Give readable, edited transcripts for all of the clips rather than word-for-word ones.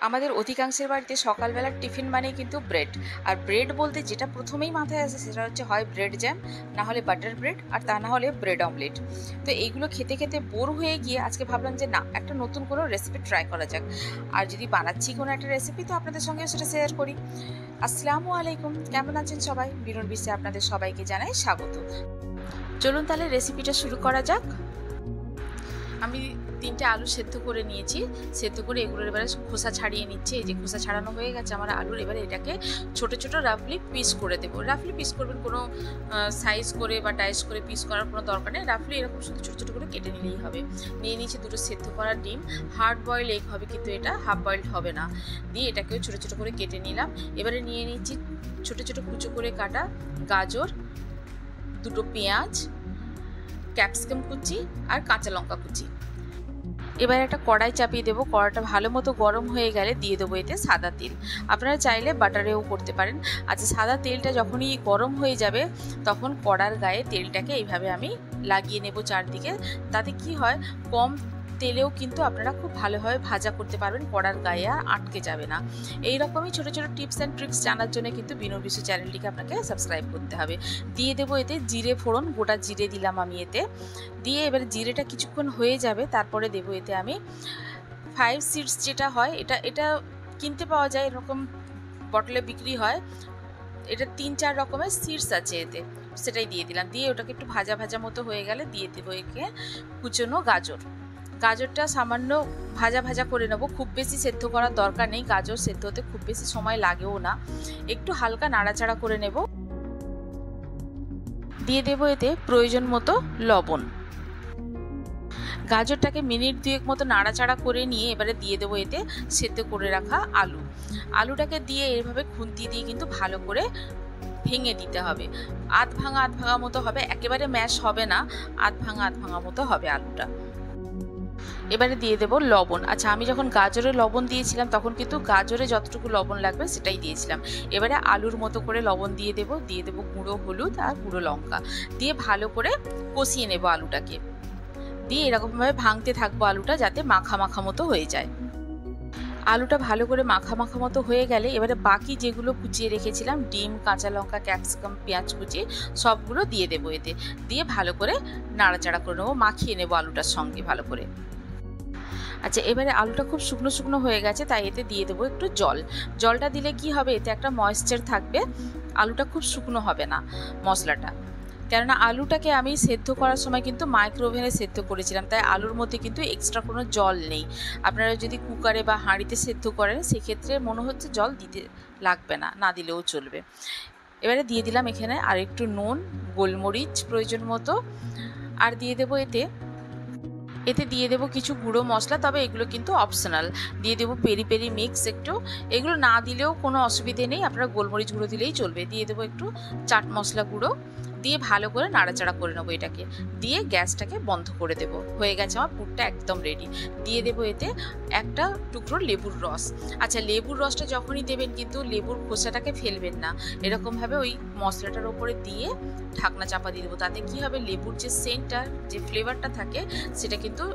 আমাদের অধিকাংশের বাড়িতে সকালবেলার টিফিন মানেই কিন্তু ব্রেড। আর ব্রেড বলতে যেটা প্রথমেই মাথায় আসে সেটা হচ্ছে হয় ব্রেড জ্যাম, না হলে বাটার ব্রেড, আর তা না হলে ব্রেড অমলেট। তো এইগুলো খেতে খেতে বোর হয়ে গিয়ে আজকে ভাবলাম যে না, একটা নতুন কোনো রেসিপি ট্রাই করা যাক। আর যদি বানাচ্ছি কোনো একটা রেসিপি তো আপনাদের সঙ্গে সেটা শেয়ার করি। আসসালামু আলাইকুম, কেমন আছেন সবাই? বিনুর বিশ্বে আপনাদের সবাইকে জানাই স্বাগত। চলুন তাহলে রেসিপিটা শুরু করা যাক। আমি 3টে আলু সেদ্ধ করে নিয়েছি। সেদ্ধ করে এগুলোর এবারে খোসা ছাড়িয়ে নিচ্ছি। এই যে খোসা ছাড়ানো হয়ে গেছে আমার আলুর। এবারে এটাকে ছোট ছোট রাফলি পিস করে দেবো। রাফলি পিস করবেন, কোনো সাইজ করে বা ডাইস করে পিস করার কোনো দরকার নেই। রাফলি এরকম শুধু ছোট ছোট করে কেটে নিলেই হবে। নিয়ে নিয়েছি 2টো সেদ্ধ করা ডিম। হার্ড বয়েল এগ হবে কিন্তু এটা হাফ বয়েলড হবে না। দিয়ে এটাকেও ছোট ছোট করে কেটে নিলাম। এবারে নিয়ে নিচ্ছি ছোট ছোট কুচো করে কাটা গাজর, 2টো পেঁয়াজ, ক্যাপসিকাম কুচি আর কাঁচা লঙ্কা কুচি। এবার একটা কড়াই চাপিয়ে দেবো। কড়াইটা ভালো মতো গরম হয়ে গেলে দিয়ে দেবো এতে সাদা তেল। আপনারা চাইলে বাটারেও করতে পারেন। আচ্ছা, সাদা তেলটা যখনই গরম হয়ে যাবে তখন কড়ার গায়ে তেলটাকে এইভাবে আমি লাগিয়ে নেব চারদিকে। তাতে কি হয়, কম তেলেও কিন্তু আপনারা খুব ভালোভাবে ভাজা করতে পারবেন, কড়ার গায়ে আর আটকে যাবে না। এই রকমই ছোটো ছোটো টিপস অ্যান্ড ট্রিক্স জানার জন্য কিন্তু বিনুর বিশ্ব চ্যানেলটিকে আপনাকে সাবস্ক্রাইব করতে হবে। দিয়ে দেবো এতে জিরে ফোড়ন, গোটা জিরে দিলাম আমি এতে। দিয়ে এবারে জিরেটা কিছুক্ষণ হয়ে যাবে, তারপরে দেবো এতে আমি 5 সিডস যেটা হয়, এটা কিনতে পাওয়া যায়, এরকম বটলে বিক্রি হয়। এটা 3-4 রকমের সিডস আছে এতে, সেটাই দিয়ে দিলাম। দিয়ে ওটাকে একটু ভাজা ভাজা মতো হয়ে গেলে দিয়ে দেবো একে কুচনো গাজর। গাজরটা সামান্য ভাজা ভাজা করে নেবো, খুব বেশি সেদ্ধ করার দরকার নেই। গাজর সেদ্ধ হতে খুব বেশি সময় লাগেও না। একটু হালকা নাড়াচাড়া করে নেব। দিয়ে দেবো এতে প্রয়োজন মতো লবণ। গাজরটাকে মিনিট 2 মতো নাড়াচাড়া করে নিয়ে এবারে দিয়ে দেবো এতে সেদ্ধ করে রাখা আলু। আলুটাকে দিয়ে এইভাবে খুন্তি দিয়ে কিন্তু ভালো করে ভেঙে দিতে হবে। আধ ভাঙা মতো হবে, একেবারে ম্যাশ হবে না, আধ ভাঙা মতো হবে আলুটা। এবারে দিয়ে দেবো লবণ। আচ্ছা, আমি যখন গাজরে লবণ দিয়েছিলাম তখন কিন্তু গাজরে যতটুকু লবণ লাগবে সেটাই দিয়েছিলাম। এবারে আলুর মতো করে লবণ দিয়ে দেবো গুঁড়ো হলুদ আর গুঁড়ো লঙ্কা দিয়ে ভালো করে কষিয়ে নেব আলুটাকে। দিয়ে এরকমভাবে ভাঙতে থাকবো আলুটা, যাতে মাখা মাখা মতো হয়ে যায়। আলুটা ভালো করে মাখা মাখা মতো হয়ে গেলে এবারে বাকি যেগুলো কুচিয়ে রেখেছিলাম, ডিম, কাঁচা লঙ্কা, ক্যাপসিকাম, পেঁয়াজ কুচি, সবগুলো দিয়ে দেবো এতে। দিয়ে ভালো করে নাড়াচাড়া করে নেবো, মাখিয়ে নেবো আলুটার সঙ্গে ভালো করে। আচ্ছা, এবারে আলুটা খুব শুকনো শুকনো হয়ে গেছে, তাই এতে দিয়ে দেবো একটু জল। জলটা দিলে কি হবে, এতে একটা ময়েশ্চার থাকবে, আলুটা খুব শুকনো হবে না মশলাটা। কেননা আলুটাকে আমি সেদ্ধ করার সময় কিন্তু মাইক্রো ওভেনে সেদ্ধ করেছিলাম, তাই আলুর মধ্যে কিন্তু এক্সট্রা কোনো জল নেই। আপনারা যদি কুকারে বা হাঁড়িতে সেদ্ধ করেন সেক্ষেত্রে মনে হচ্ছে জল দিতে লাগবে না, না দিলেও চলবে। এবারে দিয়ে দিলাম এখানে আর একটু নুন, গোলমরিচ প্রয়োজন মতো, আর দিয়ে দেবো এতে দিয়ে দেবো কিছু গুঁড়ো মশলা, তবে এগুলো কিন্তু অপশনাল। দিয়ে দেবো পেরি পেরি মিক্স একটু, এগুলো না দিলেও কোনো অসুবিধে নেই, আপনারা গোলমরিচ গুঁড়ো দিলেই চলবে। দিয়ে দেবো একটু চাট মশলা গুঁড়ো, দিয়ে ভালো করে নাড়াচাড়া করে নেবো এটাকে। দিয়ে গ্যাসটাকে বন্ধ করে দেবো। হয়ে গেছে আমার পুরটা একদম রেডি। দিয়ে দেবো এতে একটা টুকরো লেবুর রস। আচ্ছা, লেবুর রসটা যখনই দেবেন কিন্তু লেবুর খোসাটাকে ফেলবেন না। এরকমভাবে ওই মশলাটার ওপরে দিয়ে ঢাকনা চাপা দিয়ে দেবো। তাতে কি হবে, লেবুর যে সেন্টটা, যে ফ্লেভারটা থাকে সেটা কিন্তু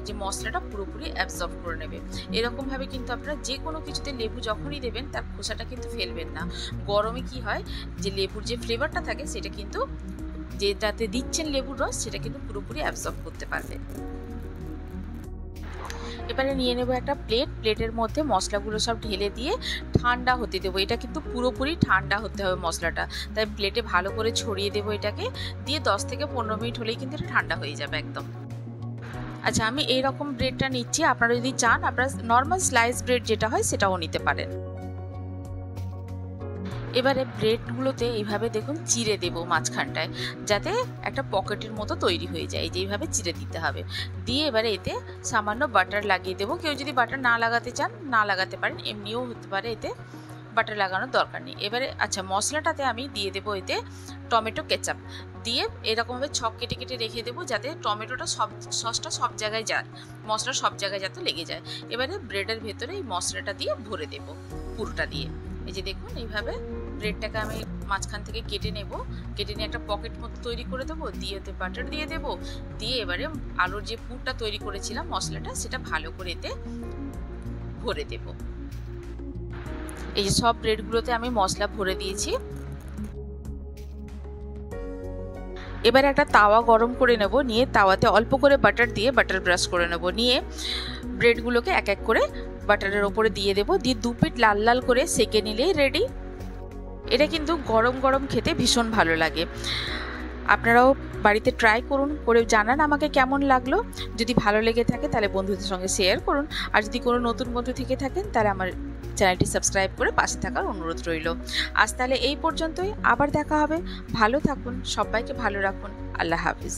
যে মশলাটা পুরোপুরি অ্যাবজর্ব করে নেবে। এরকমভাবে কিন্তু আপনারা যে কোনো কিছুতে লেবু যখনই দেবেন তার খোসাটা কিন্তু ফেলবেন না। গরমে কি হয়, যে লেবুর যে ফ্লেভারটা থাকে সেটা কিন্তু যেটাতে দিচ্ছেন লেবুর রস সেটা কিন্তু পুরোপুরি অ্যাবজর্ব করতে পারবে। এবারে নিয়ে নেব একটা প্লেটের মধ্যে মশলাগুলো সব ঢেলে দিয়ে ঠান্ডা হতে দেবো। এটা কিন্তু পুরোপুরি ঠান্ডা হতে হবে মশলাটা, তাই প্লেটে ভালো করে ছড়িয়ে দেবো এটাকে। দিয়ে 10 থেকে 15 মিনিট হলেই কিন্তু এটা ঠান্ডা হয়ে যাবে একদম। আচ্ছা, আমি এইরকম ব্রেডটা নিচ্ছি, আপনারা যদি চান আপনারা নর্মাল স্লাইস ব্রেড যেটা হয় সেটাও নিতে পারেন। এবারে ব্রেডগুলোতে এইভাবে দেখুন চিড়ে দেবো মাঝখানটায়, যাতে একটা পকেটের মতো তৈরি হয়ে যায়। এইভাবে চিড়ে দিতে হবে। দিয়ে এবারে এতে সামান্য বাটার লাগিয়ে দেবো। কেউ যদি বাটার না লাগাতে চান না লাগাতে পারেন, এমনিও হতে পারে, এতে বাটার লাগানোর দরকার নেই। এবারে আচ্ছা, মশলাটাতে আমি দিয়ে দেবো এতে টমেটো কেচাপ। দিয়ে এরকমভাবে ছক কেটে কেটে রেখে দেবো, যাতে টমেটোটা সসটা সব জায়গায় যায়, মশলা সব জায়গায় যাতে লেগে যায়। এবারে ব্রেডের ভেতরে এই মশলাটা দিয়ে ভরে দেবো পুরোটা দিয়ে। এই যে দেখুন, এইভাবে ব্রেডটাকে আমি মাঝখান থেকে কেটে নেব। কেটে নিয়ে একটা পকেট মতো তৈরি করে দেবো। দিয়ে এতে বাটার দিয়ে দেবো। দিয়ে এবারে আলুর যে পুরটা তৈরি করেছিলাম মশলাটা, সেটা ভালো করে এতে ভরে দেবো। এই যে সব ব্রেডগুলোতে আমি মশলা ভরে দিয়েছি। এবার একটা তাওয়া গরম করে নেব, নিয়ে তাওয়াতে অল্প করে বাটার দিয়ে বাটার ব্রাশ করে নেব, নিয়ে ব্রেডগুলোকে এক এক করে বাটারের ওপরে দিয়ে দেব, দিয়ে 2 পিঠ লাল লাল করে সেকে নিলেই রেডি। এটা কিন্তু গরম গরম খেতে ভীষণ ভালো লাগে। আপনারাও বাড়িতে ট্রাই করুন, করে জানান আমাকে কেমন লাগলো। যদি ভালো লেগে থাকে তাহলে বন্ধুদের সঙ্গে শেয়ার করুন, আর যদি কোনো নতুন বন্ধু থেকে থাকেন তাহলে আমার চ্যানেলটি সাবস্ক্রাইব করে পাশে থাকার অনুরোধ রইল। আজ তাহলে এই পর্যন্তই, আবার দেখা হবে। ভালো থাকুন, সবাইকে ভালো রাখুন। আল্লাহ হাফিজ।